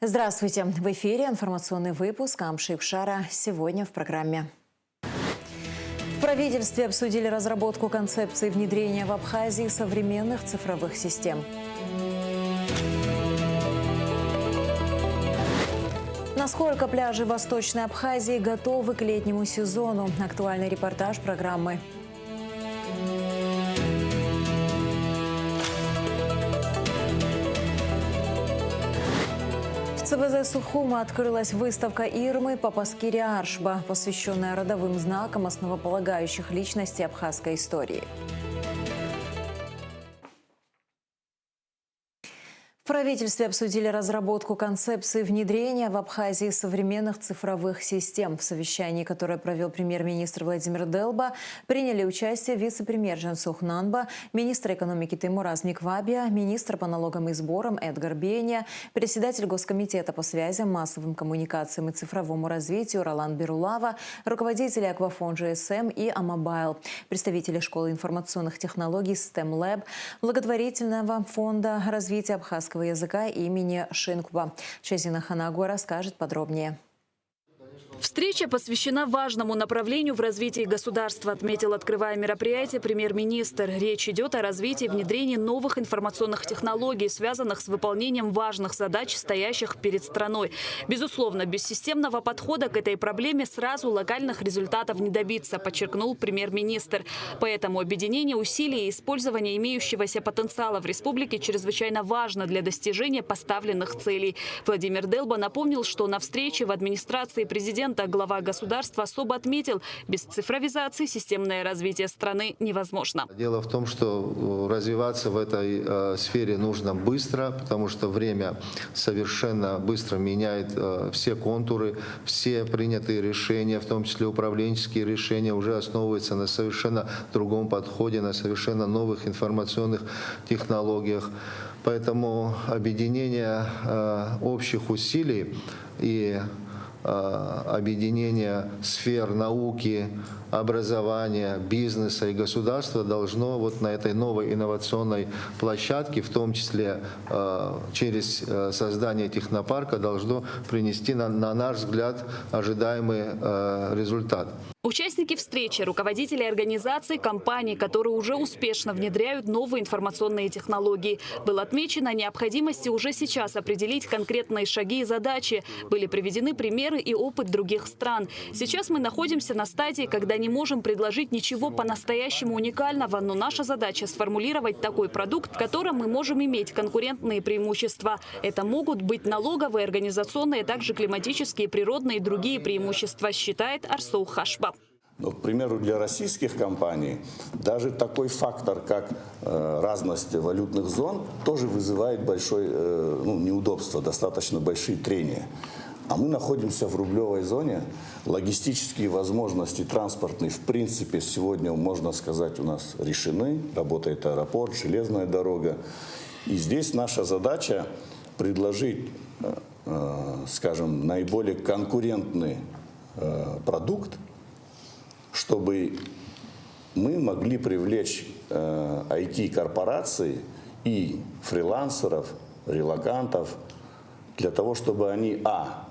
Здравствуйте! В эфире информационный выпуск Амши Ипшара. Сегодня в программе. В правительстве обсудили разработку концепции внедрения в Абхазии современных цифровых систем. Насколько пляжи Восточной Абхазии готовы к летнему сезону? Актуальный репортаж программы. В ЦВЗ Сухума открылась выставка Ирмы Папаскири Аршба, посвященная родовым знакам основополагающих личностей абхазской истории. В правительстве обсудили разработку концепции внедрения в Абхазии современных цифровых систем. В совещании, которое провел премьер-министр Владимир Делба, приняли участие вице-премьер Жансух Нанба, министр экономики Теймураз Миквабия, министр по налогам и сборам Эдгар Беня, председатель Госкомитета по связям, массовым коммуникациям и цифровому развитию Ролан Берулава, руководители Аквафон GSM и Амобайл, представители школы информационных технологий STEM Lab, благотворительного фонда развития абхазского языка имени Шинкуба. Шазина Ханагуа расскажет подробнее. Встреча посвящена важному направлению в развитии государства, отметил, открывая мероприятие, премьер-министр. Речь идет о развитии и внедрении новых информационных технологий, связанных с выполнением важных задач, стоящих перед страной. Безусловно, без системного подхода к этой проблеме сразу локальных результатов не добиться, подчеркнул премьер-министр. Поэтому объединение усилий и использование имеющегося потенциала в республике чрезвычайно важно для достижения поставленных целей. Владимир Делба напомнил, что на встрече в администрации президента глава государства особо отметил, без цифровизации системное развитие страны невозможно. Дело в том, что развиваться в этой сфере нужно быстро, потому что время совершенно быстро меняет все контуры, все принятые решения, в том числе управленческие решения, уже основываются на совершенно другом подходе, на совершенно новых информационных технологиях. Поэтому объединение общих усилий и объединение сфер науки, образования, бизнеса и государства должно вот на этой новой инновационной площадке, в том числе через создание технопарка, должно принести, на наш взгляд, ожидаемый результат. Участники встречи – руководители организаций, компаний, которые уже успешно внедряют новые информационные технологии. Было отмечено необходимость уже сейчас определить конкретные шаги и задачи. Были приведены примеры и опыт других стран. Сейчас мы находимся на стадии, когда не можем предложить ничего по-настоящему уникального, но наша задача – сформулировать такой продукт, в котором мы можем иметь конкурентные преимущества. Это могут быть налоговые, организационные, также климатические, природные и другие преимущества, считает Арсоу Хашба. Но, к примеру, для российских компаний даже такой фактор, как разность валютных зон, тоже вызывает большое неудобство, достаточно большие трения. А мы находимся в рублевой зоне. Логистические возможности транспортные, в принципе, сегодня, можно сказать, у нас решены. Работает аэропорт, железная дорога. И здесь наша задача предложить, скажем, наиболее конкурентный продукт, чтобы мы могли привлечь IT-корпорации и фрилансеров, релокантов, для того, чтобы они,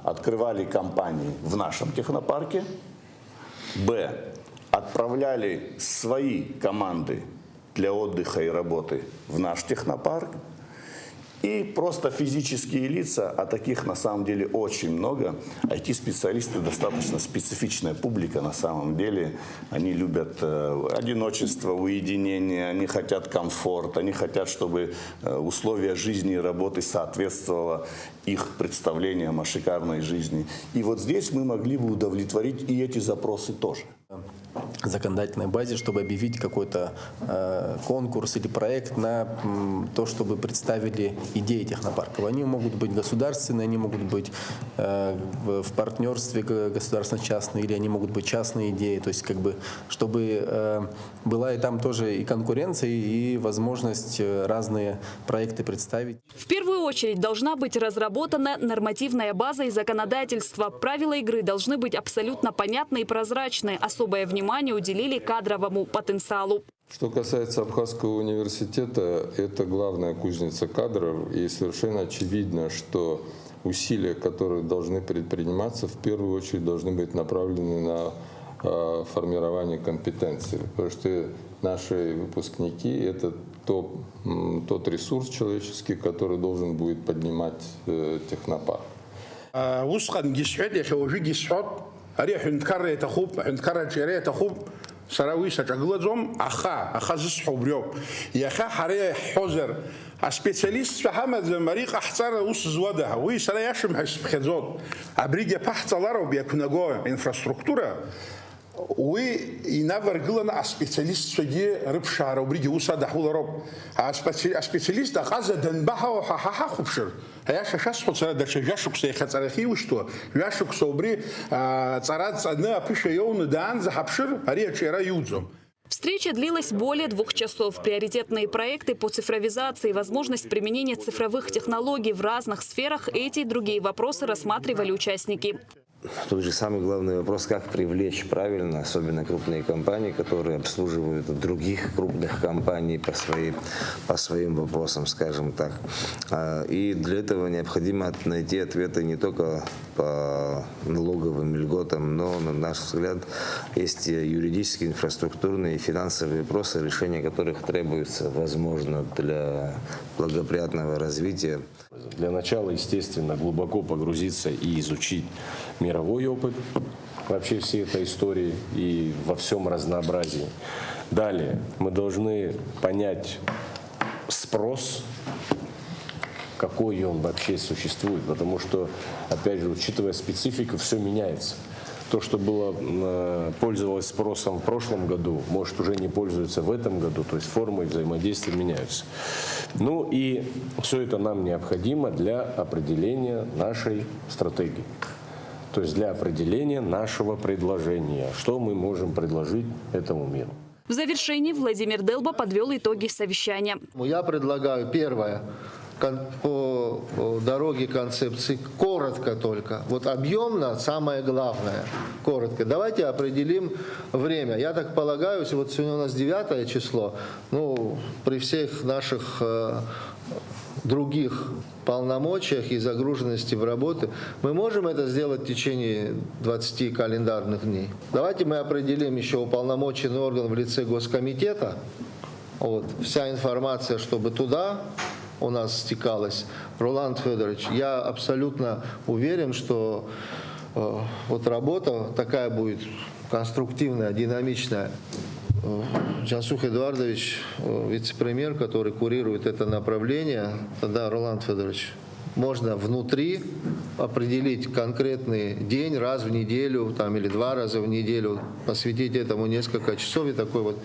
открывали компании в нашем технопарке, отправляли свои команды для отдыха и работы в наш технопарк, и просто физические лица, а таких на самом деле очень много. IT-специалисты достаточно специфичная публика на самом деле. Они любят одиночество, уединение, они хотят комфорт, они хотят, чтобы условия жизни и работы соответствовали их представлениям о шикарной жизни. И вот здесь мы могли бы удовлетворить и эти запросы тоже. Законодательной базе, чтобы объявить какой-то конкурс или проект на то, чтобы представили идеи технопарков. Они могут быть государственные, они могут быть в партнерстве государственно-частные, или они могут быть частные идеи. То есть, как бы, чтобы была и там тоже и конкуренция, и возможность разные проекты представить. В первую очередь должна быть разработана нормативная база и законодательство. Правила игры должны быть абсолютно понятны и прозрачны. Особое внимание внимание уделили кадровому потенциалу. Что касается Абхазского университета, это главная кузница кадров, и совершенно очевидно, что усилия, которые должны предприниматься, в первую очередь должны быть направлены на формирование компетенций, потому что наши выпускники – это тот ресурс человеческий, который должен будет поднимать технопарк. سراوي سجلهم أخا زسحوبريو يا أخا حريه حوزر أسبيشاليست فهمت مريق أحسر وس زوادها وي سرا يشم حس بخزود أبريجا بحث لارو بيكون جوا إنفراستруктура وي ينافر قلنا أسبيشاليست سجى ربشار وبريجا وصاد حول رب أسبيشاليست أخذ دنبها وحها خبشر هياش شاس خد سرا درش جاشوك سيخت سرخي وشتو جاشوك صبري صارت أنا بيش يوم دان زحبشر هريه شيرا يوزم. Встреча длилась более 2 часов. Приоритетные проекты по цифровизации, возможность применения цифровых технологий в разных сферах – эти и другие вопросы рассматривали участники. Тут же самый главный вопрос, как привлечь правильно, особенно крупные компании, которые обслуживают других крупных компаний по своим вопросам, скажем так. И для этого необходимо найти ответы не только по налоговым льготам, но, на наш взгляд, есть юридические, инфраструктурные и финансовые вопросы, решения которых требуется, возможно, для благоприятного развития. Для начала, естественно, глубоко погрузиться и изучить мировой опыт вообще всей этой истории и во всем разнообразии. Далее мы должны понять спрос, какой он вообще существует, потому что, опять же, учитывая специфику, все меняется. То, что пользовалось спросом в прошлом году, может, уже не пользуется в этом году, то есть формы взаимодействия меняются. Ну и все это нам необходимо для определения нашей стратегии, то есть для определения нашего предложения, что мы можем предложить этому миру. В завершении Владимир Делба подвел итоги совещания. Я предлагаю первое. По дороге концепции коротко только. Вот объемно самое главное. Коротко. Давайте определим время. Я так полагаю, вот сегодня у нас 9 число. Ну, при всех наших других полномочиях и загруженности в работы, мы можем это сделать в течение 20 календарных дней. Давайте мы определим еще уполномоченный орган в лице Госкомитета. Вот, вся информация, чтобы туда у нас стекалась. Роланд Федорович, я абсолютно уверен, что вот работа такая будет конструктивная, динамичная. Жансух Эдуардович, вице-премьер, который курирует это направление, тогда, Роланд Федорович, можно внутри определить конкретный день, раз в неделю там, или 2 раза в неделю, посвятить этому несколько часов и такой вот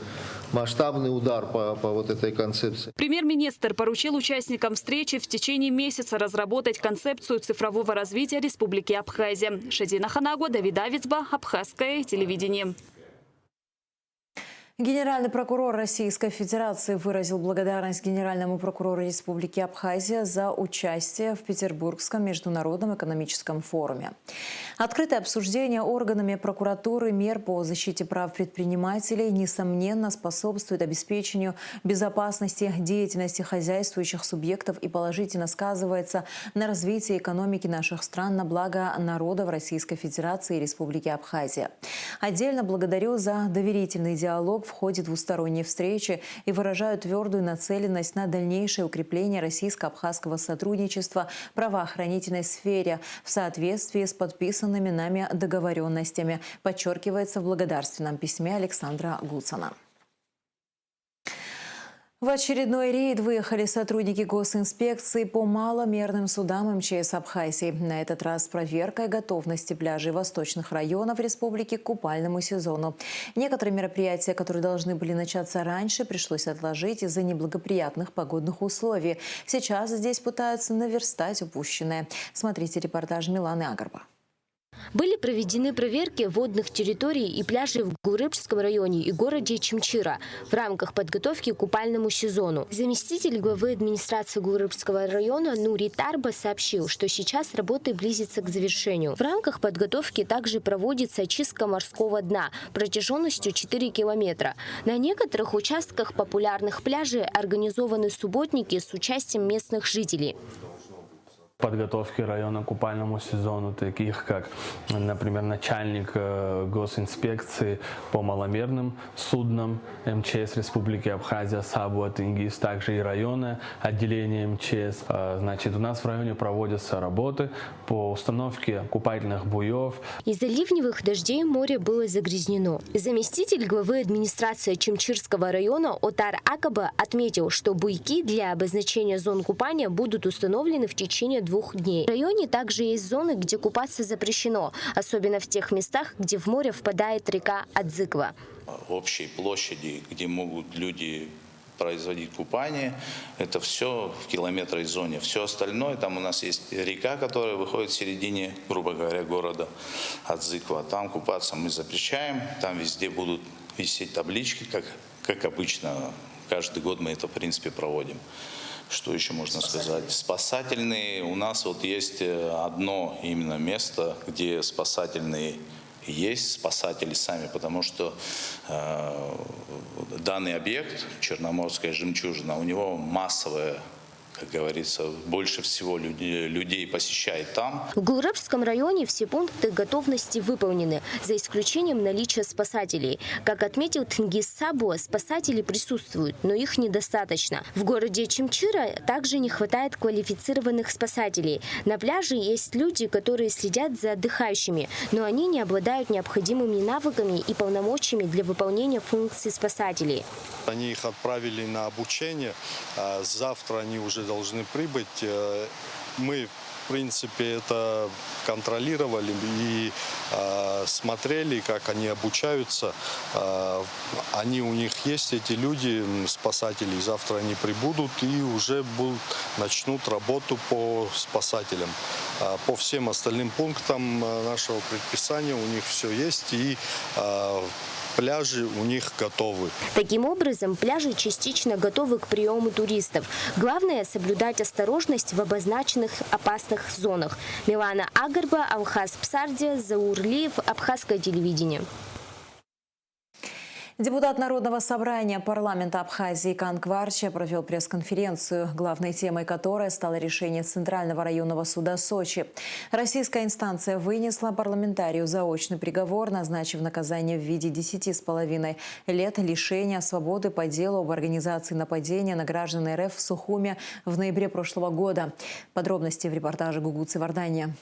масштабный удар по вот этой концепции. Премьер-министр поручил участникам встречи в течение месяца разработать концепцию цифрового развития Республики Абхазия. Шадина Ханагу, Давид Авицба, Абхазское телевидение. Генеральный прокурор Российской Федерации выразил благодарность генеральному прокурору Республики Абхазия за участие в Петербургском международном экономическом форуме. Открытое обсуждение органами прокуратуры мер по защите прав предпринимателей несомненно способствует обеспечению безопасности деятельности хозяйствующих субъектов и положительно сказывается на развитии экономики наших стран на благо народов Российской Федерации и Республики Абхазия. Отдельно благодарю за доверительный диалог в ходе двусторонней встречи и выражаю твердую нацеленность на дальнейшее укрепление российско-абхазского сотрудничества в правоохранительной сфере в соответствии с подписанными нами договоренностями, подчеркивается в благодарственном письме Александра Гуцана. В очередной рейд выехали сотрудники госинспекции по маломерным судам МЧС Абхазии. На этот раз с проверкой готовности пляжей восточных районов республики к купальному сезону. Некоторые мероприятия, которые должны были начаться раньше, пришлось отложить из-за неблагоприятных погодных условий. Сейчас здесь пытаются наверстать упущенное. Смотрите репортаж Миланы Агарба. Были проведены проверки водных территорий и пляжей в Гурыбчском районе и городе Чимчира в рамках подготовки к купальному сезону. Заместитель главы администрации Гурыбчского района Нури Тарба сообщил, что сейчас работы близятся к завершению. В рамках подготовки также проводится очистка морского дна протяженностью 4 километра. На некоторых участках популярных пляжей организованы субботники с участием местных жителей. Подготовки района к купальному сезону, таких как, например, начальник госинспекции по маломерным суднам МЧС Республики Абхазия Сабуа Тенгиз, также и районное отделение МЧС. Значит, у нас в районе проводятся работы по установке купательных буев. Из-за ливневых дождей море было загрязнено. Заместитель главы администрации Чимчирского района Отар Акаба отметил, что буйки для обозначения зон купания будут установлены в течение 2 дней. В районе также есть зоны, где купаться запрещено, особенно в тех местах, где в море впадает река Адзыква. Общей площади, где могут люди производить купание, это все в километровой зоне. Все остальное, там у нас есть река, которая выходит в середине, грубо говоря, города Адзыква. Там купаться мы запрещаем, там везде будут висеть таблички, как обычно. Каждый год мы это, в принципе, проводим. Что еще можно сказать? Спасательные. У нас вот есть одно именно место, где спасательные есть, спасатели сами, потому что данный объект, Черноморская жемчужина, у него массовая, как говорится, больше всего людей посещает там. В Гурыбчском районе все пункты готовности выполнены, за исключением наличия спасателей. Как отметил Тенгиз Сабуа, спасатели присутствуют, но их недостаточно. В городе Чимчира также не хватает квалифицированных спасателей. На пляже есть люди, которые следят за отдыхающими, но они не обладают необходимыми навыками и полномочиями для выполнения функций спасателей. Они их отправили на обучение, завтра они уже должны прибыть. Мы, в принципе, это контролировали и смотрели, как они обучаются. У них есть эти люди, спасатели. Завтра они прибудут и уже начнут работу по спасателям. По всем остальным пунктам нашего предписания у них все есть, и пляжи у них готовы. Таким образом, пляжи частично готовы к приему туристов. Главное – соблюдать осторожность в обозначенных опасных зонах. Милана Агарба, Алхаз Псардия, Заурлиев, Абхазское телевидение. Депутат Народного собрания парламента Абхазии Кан Кварча провел пресс-конференцию, главной темой которой стало решение Центрального районного суда Сочи. Российская инстанция вынесла парламентарию заочный приговор, назначив наказание в виде 10,5 лет лишения свободы по делу об организации нападения на граждан РФ в Сухуме в ноябре прошлого года. Подробности в репортаже Гугуцы Вардания.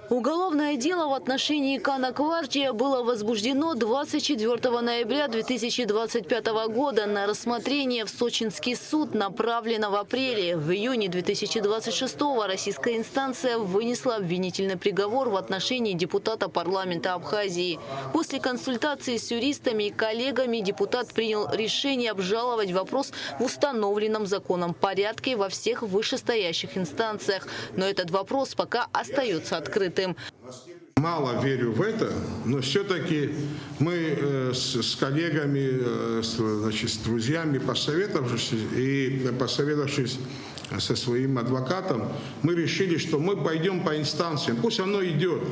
Уголовное дело в отношении Кана Кварчия было возбуждено 24 ноября 2025 года. На рассмотрение в Сочинский суд направлено в апреле. В июне 2026 российская инстанция вынесла обвинительный приговор в отношении депутата парламента Абхазии. После консультации с юристами и коллегами депутат принял решение обжаловать вопрос в установленном законом порядке во всех вышестоящих инстанциях. Но этот вопрос пока остается открытым. Мало верю в это, но все-таки мы с коллегами, с друзьями, посоветовавшись со своим адвокатом, мы решили, что мы пойдем по инстанциям. Пусть оно идет.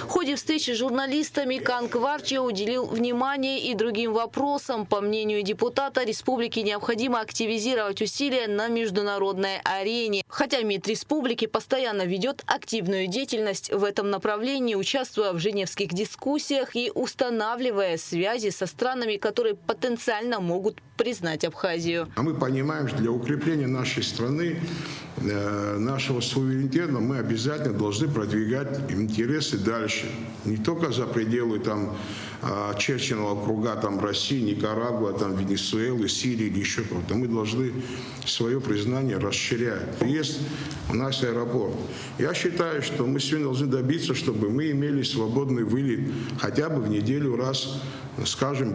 В ходе встречи с журналистами Кан Кварчия уделил внимание и другим вопросам. По мнению депутата, республике необходимо активизировать усилия на международной арене. Хотя МИД республики постоянно ведет активную деятельность в этом направлении, участвуя в женевских дискуссиях и устанавливая связи со странами, которые потенциально могут признать Абхазию. А мы понимаем, что для укрепления нашей страны, нашего суверенитета, мы обязательно должны продвигать интересы дальше. Не только за пределы очерченного круга России, Никарагуа, Венесуэлы, Сирии или еще кого-то. Мы должны свое признание расширять. Есть у нас аэропорт. Я считаю, что мы сегодня должны добиться, чтобы мы имели свободный вылет хотя бы в неделю раз, скажем,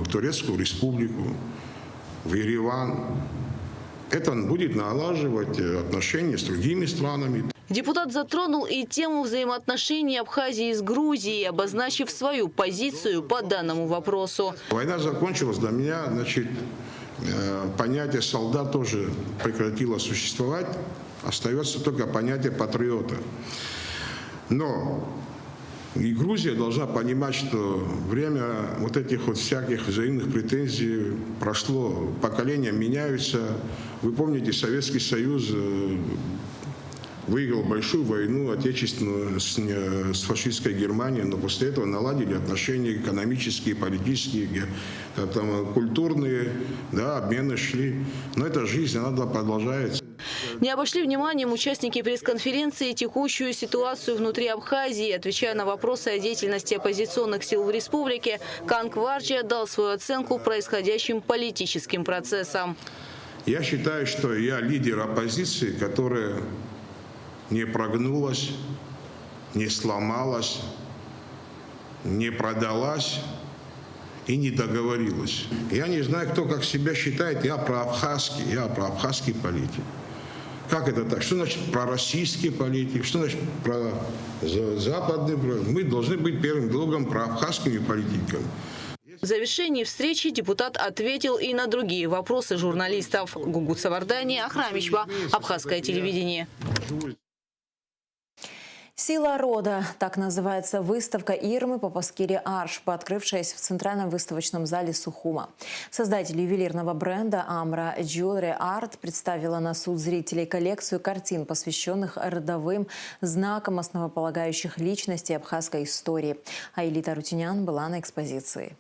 в Турецкую республику, в Ереван. Это будет налаживать отношения с другими странами. Депутат затронул и тему взаимоотношений Абхазии с Грузией, обозначив свою позицию по данному вопросу. Война закончилась, для меня, понятие солдат тоже прекратило существовать, остается только понятие патриота. Но и Грузия должна понимать, что время вот этих вот всяких взаимных претензий прошло, поколения меняются. Вы помните, Советский Союз выиграл большую войну отечественную с фашистской Германией, но после этого наладили отношения экономические, политические, культурные, да, обмены шли. Но это жизнь, она продолжается. Не обошли вниманием участники пресс-конференции текущую ситуацию внутри Абхазии. Отвечая на вопросы о деятельности оппозиционных сил в республике, Канг Варджи дал свою оценку происходящим политическим процессам. Я считаю, что я лидер оппозиции, которая не прогнулась, не сломалась, не продалась и не договорилась. Я не знаю, кто как себя считает, я проабхазский политик. Как это так? Что значит пророссийский политик? Что значит про западный? Мы должны быть первым долгом проабхазскими политиками. В завершении встречи депутат ответил и на другие вопросы журналистов. Гугут Савардани, Ахрам Ичба, Абхазское телевидение. «Сила рода» – так называется выставка Ирмы Папаскири Аршпа, открывшаяся в Центральном выставочном зале Сухума. Создатель ювелирного бренда «Амра Jewelry Art» представила на суд зрителей коллекцию картин, посвященных родовым знакам основополагающих личностей абхазской истории. Аэлита Рутинян была на экспозиции.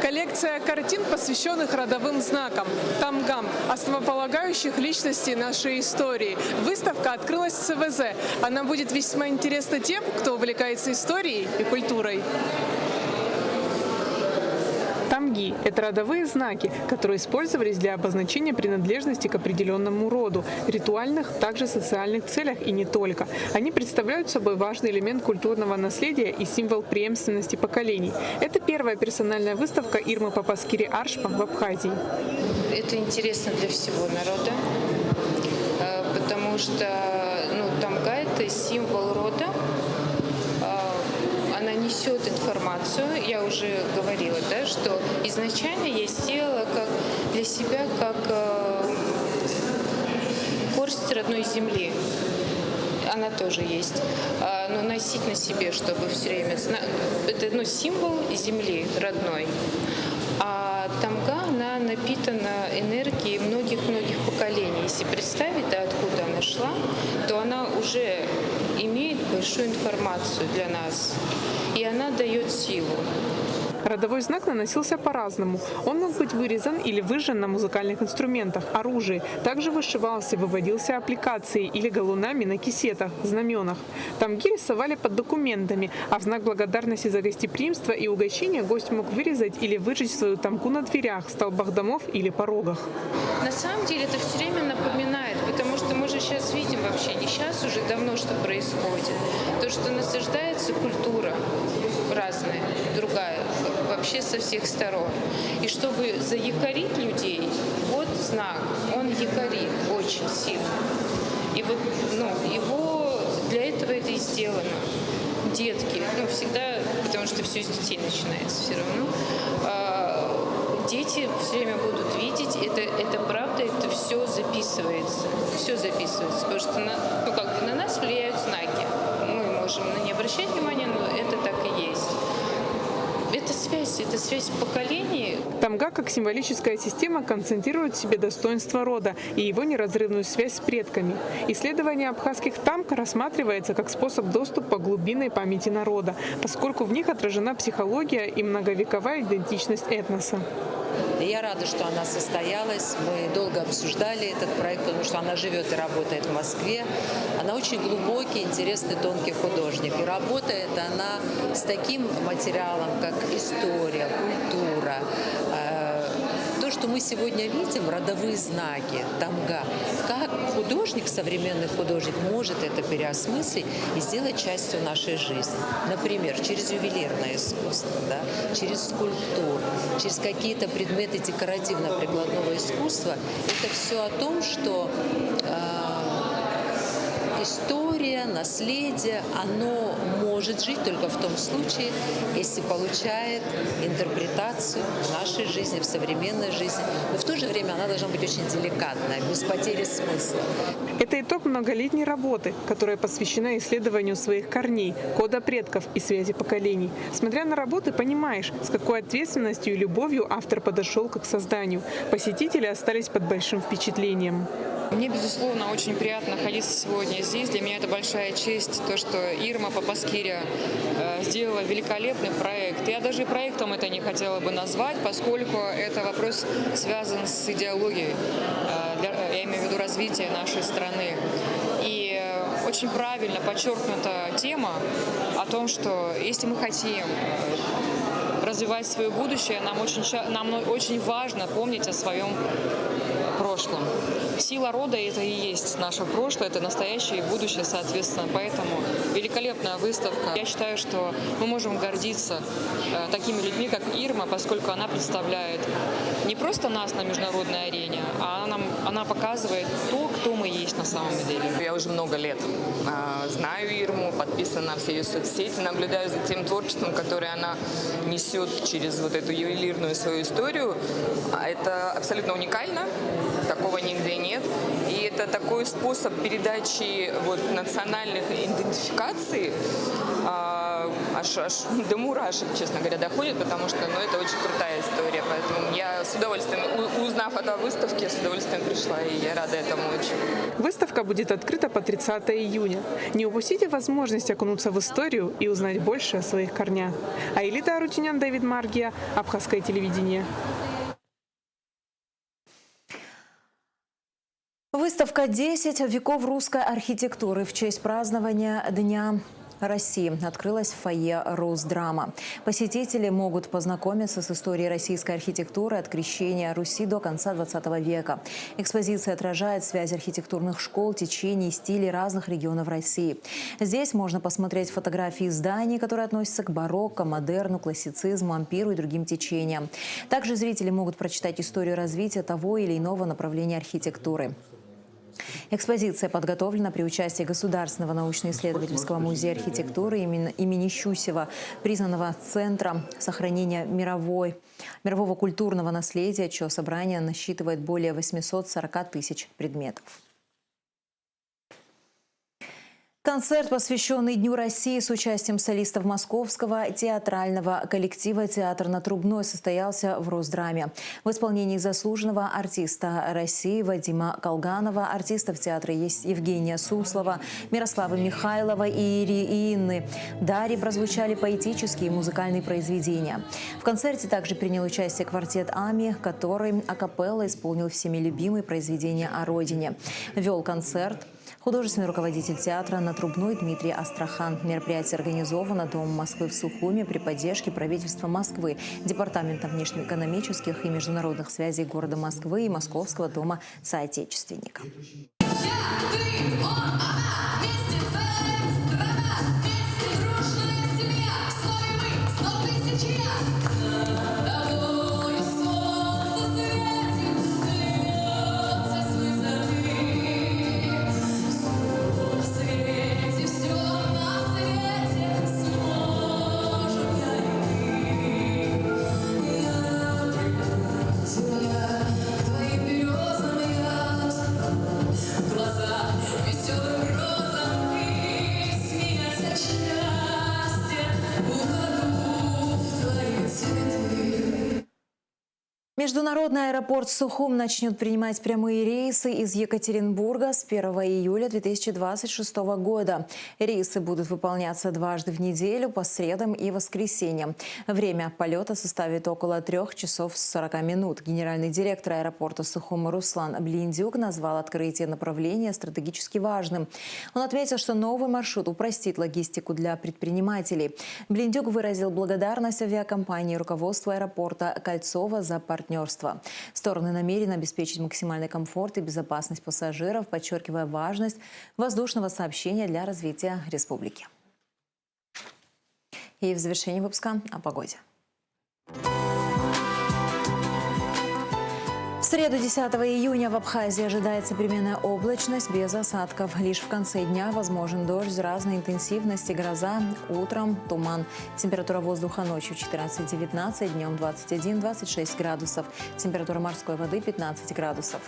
Коллекция картин, посвященных родовым знакам, тамгам, основополагающих личностей нашей истории. Выставка открылась в ЦВЗ. Она будет весьма интересна тем, кто увлекается историей и культурой. Тамги – это родовые знаки, которые использовались для обозначения принадлежности к определенному роду, ритуальных, также социальных целях и не только. Они представляют собой важный элемент культурного наследия и символ преемственности поколений. Это первая персональная выставка Ирмы Папаскири Аршпа в Абхазии. Это интересно для всего народа, потому что тамга – это символ рода. Она несет информацию. Я уже говорила, да, что изначально я сделала для себя как горсть родной земли. Она тоже есть. Но носить на себе, чтобы все время... Это символ земли родной. А тамга, она напитана энергией многих-многих поколений. Если представить, да, откуда она шла, то она уже имеет большую информацию для нас. И она дает силу. Родовой знак наносился по-разному. Он мог быть вырезан или выжжен на музыкальных инструментах, оружии. Также вышивался, выводился аппликацией или галунами на кисетах, знаменах. Тамги рисовали под документами, а в знак благодарности за гостеприимство и угощение гость мог вырезать или выжечь свою тамгу на дверях, столбах домов или порогах. На самом деле это все время напоминает, потому что мы же сейчас видим вообще, не сейчас, уже давно что происходит. То, что насаждается культура разная, другая, вообще со всех сторон. И чтобы заякорить людей, вот знак, он якорит очень сильно. И вот, его для этого это и сделано. Детки, всегда, потому что все с детей начинается все равно. Дети все время будут видеть, это правда, это все записывается. Все записывается, потому что на нас влияют знаки. Мы можем не обращать внимания, но это так и есть. Это связь поколений. Тамга, как символическая система, концентрирует в себе достоинство рода и его неразрывную связь с предками. Исследование абхазских тамг рассматривается как способ доступа к глубинной памяти народа, поскольку в них отражена психология и многовековая идентичность этноса. Я рада, что она состоялась. Мы долго обсуждали этот проект, потому что она живет и работает в Москве. Она очень глубокий, интересный, тонкий художник. И работает она с таким материалом, как история, культура. То, что мы сегодня видим, родовые знаки, тамга, как художник, современный художник, может это переосмыслить и сделать частью нашей жизни. Например, через ювелирное искусство, да, через скульптуру, через какие-то предметы декоративно-прикладного искусства. Это все о том, что история история, наследие, оно может жить только в том случае, если получает интерпретацию в нашей жизни, в современной жизни. Но в то же время она должна быть очень деликатная, без потери смысла. Это итог многолетней работы, которая посвящена исследованию своих корней, кода предков и связи поколений. Смотря на работы, понимаешь, с какой ответственностью и любовью автор подошел к их созданию. Посетители остались под большим впечатлением. Мне, безусловно, очень приятно находиться сегодня здесь. Для меня это большая честь, то, что Ирма Папаскиря сделала великолепный проект. Я даже и проектом это не хотела бы назвать, поскольку это вопрос связан с идеологией, я имею в виду развитие нашей страны. И очень правильно подчеркнута тема о том, что если мы хотим развивать свое будущее, нам очень важно помнить о своем прошлом. Сила рода – это и есть наше прошлое, это настоящее и будущее, соответственно. Поэтому великолепная выставка. Я считаю, что мы можем гордиться такими людьми, как Ирма, поскольку она представляет не просто нас на международной арене, а она показывает то, кто мы есть на самом деле. Я уже много лет знаю Ирму, подписана на все ее соцсети, наблюдаю за тем творчеством, которое она несет через вот эту ювелирную свою историю. Это абсолютно уникально. Такого нигде нет. И это такой способ передачи национальных идентификаций, аж до мурашек, честно говоря, доходит, потому что это очень крутая история. Поэтому я с удовольствием, узнав о выставке, с удовольствием пришла, и я рада этому очень. Выставка будет открыта по 30 июня. Не упустите возможность окунуться в историю и узнать больше о своих корнях. Аэлита Арутюнян, Давид Маргия, Абхазское телевидение. Выставка «10 веков русской архитектуры» в честь празднования Дня России открылась в фойе Росдрама. Посетители могут познакомиться с историей российской архитектуры от крещения Руси до конца 20 века. Экспозиция отражает связь архитектурных школ, течений и стилей разных регионов России. Здесь можно посмотреть фотографии зданий, которые относятся к барокко, модерну, классицизму, ампиру и другим течениям. Также зрители могут прочитать историю развития того или иного направления архитектуры. Экспозиция подготовлена при участии Государственного научно-исследовательского музея архитектуры имени Щусева, признанного Центром сохранения мирового культурного наследия, чье собрание насчитывает более 840 тысяч предметов. Концерт, посвященный Дню России с участием солистов московского театрального коллектива «Театр на Трубной», состоялся в Росдраме. В исполнении заслуженного артиста России Вадима Колганова, артистов театра Евгения Суслова, Мирославы Михайлова и Инны Дари прозвучали поэтические и музыкальные произведения. В концерте также принял участие квартет «Ами», который акапелла исполнил всеми любимые произведения о родине. Вел концерт художественный руководитель театра на Трубной Дмитрий Астрахан. Мероприятие организовано Домом Москвы в Сухуми при поддержке правительства Москвы, Департамента внешнеэкономических и международных связей города Москвы и Московского дома соотечественника. Международный аэропорт Сухум начнет принимать прямые рейсы из Екатеринбурга с 1 июля 2026 года. Рейсы будут выполняться дважды в неделю по средам и воскресеньям. Время полета составит около 3 часов 40 минут. Генеральный директор аэропорта Сухум Руслан Блиндюк назвал открытие направления стратегически важным. Он отметил, что новый маршрут упростит логистику для предпринимателей. Блиндюк выразил благодарность авиакомпании и руководству аэропорта Кольцова за партнерство. Стороны намерены обеспечить максимальный комфорт и безопасность пассажиров, подчеркивая важность воздушного сообщения для развития республики. И в завершении выпуска о погоде. В среду 10 июня в Абхазии ожидается переменная облачность без осадков. Лишь в конце дня возможен дождь разной интенсивности, гроза, утром туман. Температура воздуха ночью 14-19, днем 21-26 градусов. Температура морской воды 15 градусов.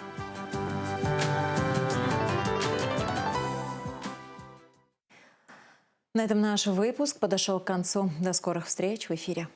На этом наш выпуск подошел к концу. До скорых встреч в эфире.